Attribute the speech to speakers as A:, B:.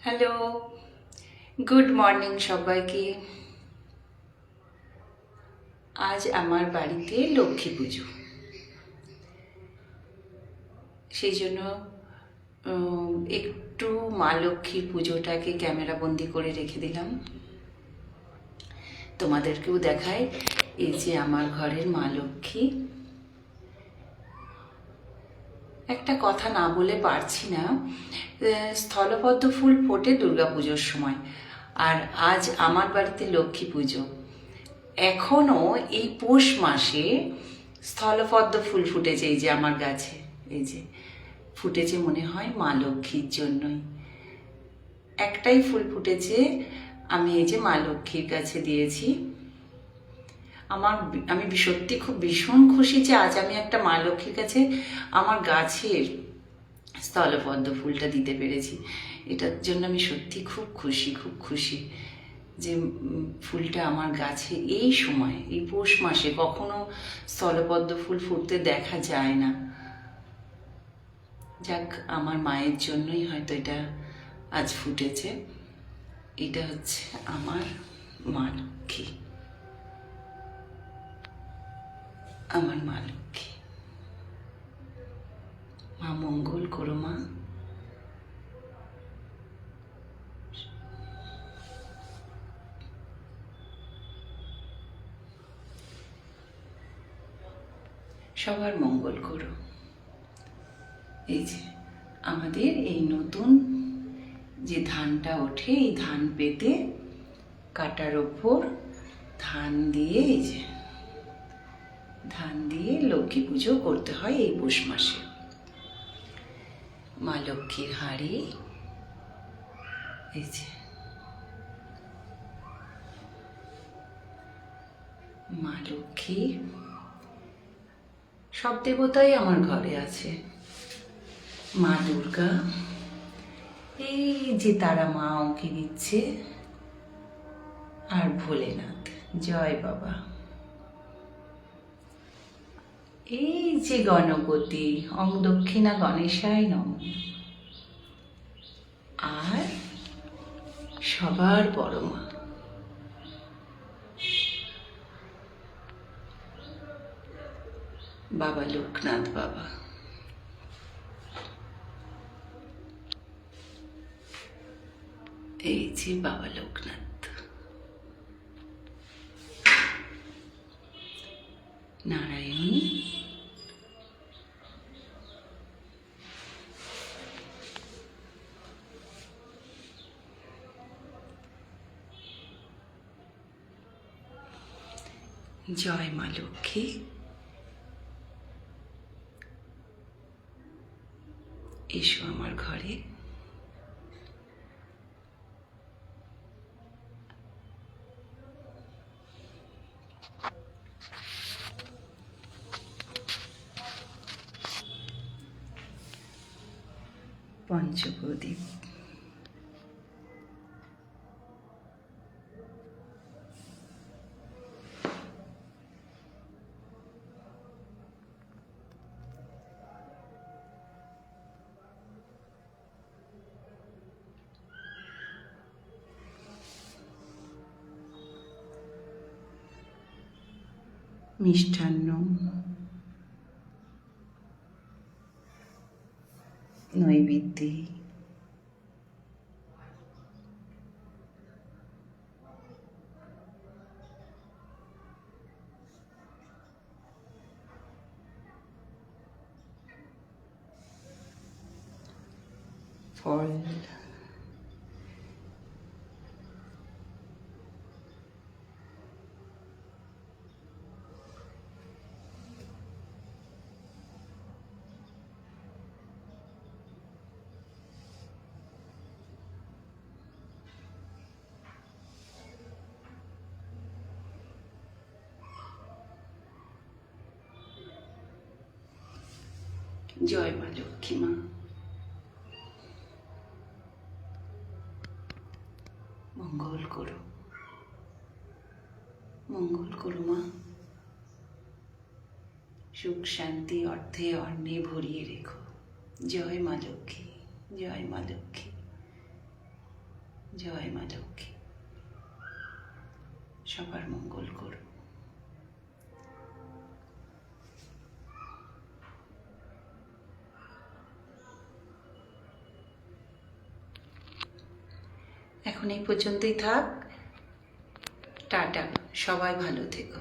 A: Hello, good morning সবাইকে। আজ আমার বাড়িতে লক্ষ্মী পুজো, সেই জন্য একটু মা লক্ষ্মীর পুজোটাকে ক্যামেরাবন্দি করে রেখে দিলাম। তোমাদেরকেও দেখাই, এই যে আমার ঘরের মা লক্ষ্মী। একটা কথা না বলে পারছি না, স্থলপদ্ম ফুল ফোটে দুর্গাপুজোর সময়, আর আজ আমার বাড়িতে লক্ষ্মী পুজো। এখনও এই পৌষ মাসে স্থলপদ্ম ফুল ফুটেছে, এই যে আমার গাছে, এই যে ফুটেছে, মনে হয় মা লক্ষ্মীর জন্যই। একটাই ফুল ফুটেছে, আমি এই যে মা লক্ষ্মীর কাছে দিয়েছি। আমি সত্যি খুব ভীষণ খুশি যে আজ আমি একটা মা লক্ষ্মীর কাছে আমার গাছের স্থলপদ্ম ফুলটা দিতে পেরেছি। এটার জন্য আমি সত্যি খুব খুশি যে ফুলটা আমার গাছে এই সময়, এই পৌষ মাসে কখনো স্থলপদ্ম ফুল ফুটতে দেখা যায় না। যাক, আমার মায়ের জন্যই হয়তো এটা আজ ফুটেছে। এটা হচ্ছে আমার মা লক্ষ্মী, আমার মা লক্ষ্মী। মা মঙ্গল করো মা। সবার মঙ্গল করো। এই যে আমাদের এই নতুন যে ধানটা ওঠে, এই ধান পেতে কাটার ওপর ধান দিয়ে, এই যে ধান দিয়ে লক্ষ্মী পুজো করতে হয় এই পৌষ মাসে। মা লক্ষ্মীর হাঁড়ি, এই যে মা লক্ষ্মী। সব দেবতাই আমার ঘরে আছে। মা দুর্গা, এই যে তারা মা ওকে দিচ্ছে, আর ভোলেনাথ, জয় বাবা। এই যে গণপতি, অং দক্ষিণা গণেশায় নম। আর সবার বড় মা, বাবা লোকনাথ বাবা। এই যে বাবা লোকনাথ, নারায়ণ, জয় মা লক্ষ্মী। এসো আমার ঘরে। পঞ্চপ্রদীপ, মিষ্টান্ন, নৈবেদ্যে, ফল, জয় মা লক্ষ্মী মা। মঙ্গল করো, মঙ্গল করো মা। সুখ শান্তি অর্থে অর্ণে ভরিয়ে রেখো। জয় মা লক্ষ্মী, জয় মা লক্ষ্মী। জয় মা লক্ষ্মী, সবার মঙ্গল করুন। এখন এই পর্যন্তই থাক। টাটা, সবাই ভালো থেকো।